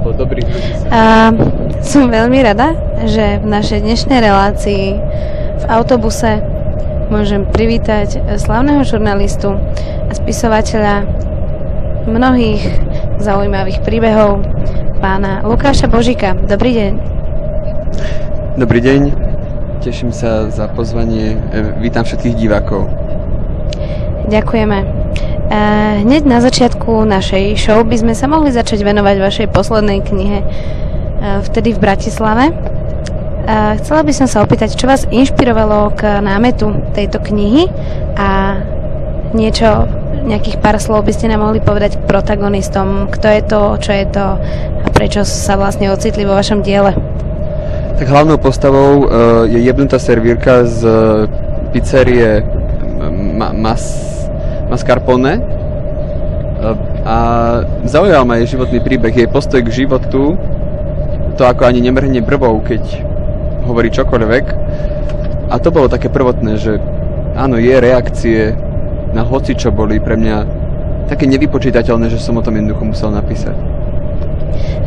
alebo dobrých ľudí. Som veľmi rada, že v našej dnešnej relácii v autobuse môžem privítať slávneho žurnalistu a spisovateľa mnohých zaujímavých príbehov, pána Lukáša Božíka. Dobrý deň. Dobrý deň, teším sa za pozvanie, vítam všetkých divákov. Ďakujeme. Hneď na začiatku našej show by sme sa mohli začať venovať vašej poslednej knihe Vtedy v Bratislave. Chcela by som sa opýtať, čo vás inšpirovalo k námetu tejto knihy a nejakých pár slov by ste nám mohli povedať k protagonistom. Kto je to, čo je to a prečo sa vlastne ocitli vo vašom diele? Tak hlavnou postavou je jebnutá servírka z pizzerie Mascarpone a zaujal ma jej životný príbeh, jej postoj k životu, to ako ani nemrhne brvou, keď hovorí čokoľvek. A to bolo také prvotné, že áno, je reakcie na hocičo boli pre mňa také nevypočítateľné, že som o tom jednoducho musel napísať.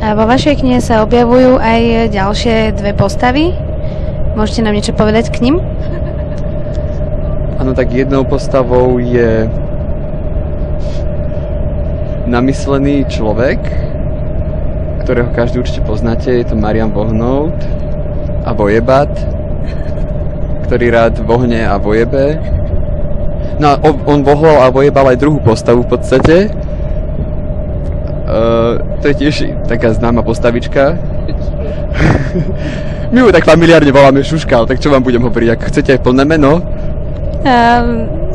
A vo vašej knihe sa objavujú aj ďalšie dve postavy. Môžete nám niečo povedať k nim? Áno, tak jednou postavou je namyslený človek, ktorého každý určite poznáte, je to Marian Vohnout a vojebat, ktorý rád vohne a vojebe. No a on vohol a vojebal aj druhú postavu v podstate. To je tiež taká známa postavička. My ju tak familiárne voláme Šuškal, tak čo vám budem hovoriť, ak chcete aj plné meno?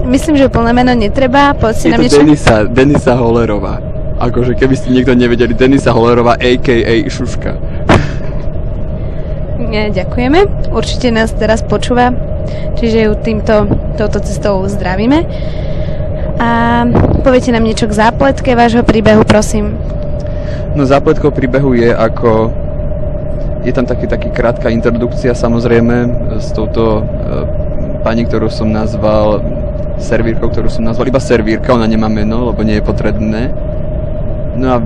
Myslím, že plné meno netreba. Je to Denisa Hollerová. Akože keby ste niekto nevedeli, Denisa Hollerová a.k.a. Šuška. Ďakujeme. Určite nás teraz počúva, čiže ju touto cestou zdravíme. A poviete nám niečo k zápletke vášho príbehu, prosím. No zápletkou príbehu je tam taký krátka introdukcia, samozrejme, s touto pani, ktorú som nazval servírkou, iba servírka, ona nemá meno, lebo nie je potrebné. No a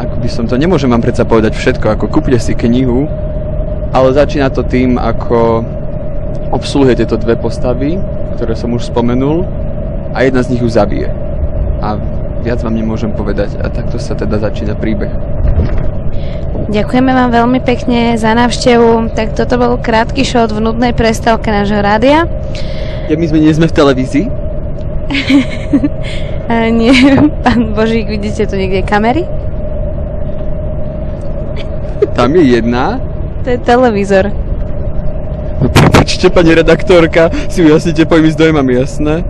ako by som to, nemôžem vám predsa povedať všetko, ako kúpte si knihu, ale začína to tým, ako obsluhuje tieto dve postavy, ktoré som už spomenul, a jedna z nich ju zabije. A viac vám nemôžem povedať, a takto sa teda začína príbeh. Ďakujeme vám veľmi pekne za návštevu. Tak toto bol krátky shot v nudnej prestávke nášho rádia. Ja, my nie sme v televízii? Nie, pán Božík, vidíte tu niekde kamery? Tam je jedna. To je televízor. No prečte, pani redaktorka, si ujasnite pojmy s dojmami, jasné?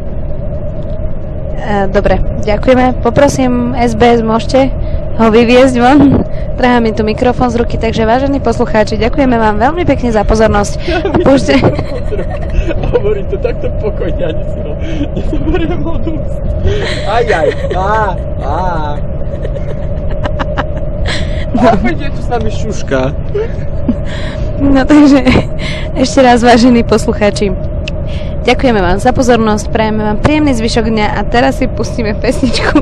Dobre, ďakujeme. Poprosím SBS, môžete ho vyviezť von. Trhá mi tu mikrofón z ruky, takže vážení poslucháči, ďakujeme vám veľmi pekne za pozornosť. Hovorím to takto pokojne, ani si ho nezoberiem od úst. No. Je tu s nami Šuška. No takže, ešte raz, vážení poslucháči, ďakujeme vám za pozornosť, prajeme vám príjemný zvyšok dňa a teraz si pustíme pesničku.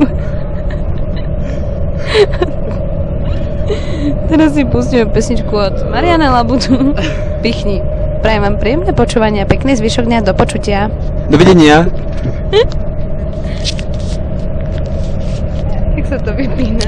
Teraz si pustíme pesničku od Mariana Labutu. Pichni. Prajem vám príjemné počúvanie a pekný zvyšok dňa. Do počutia. Dovidenia. Jak sa to vypína?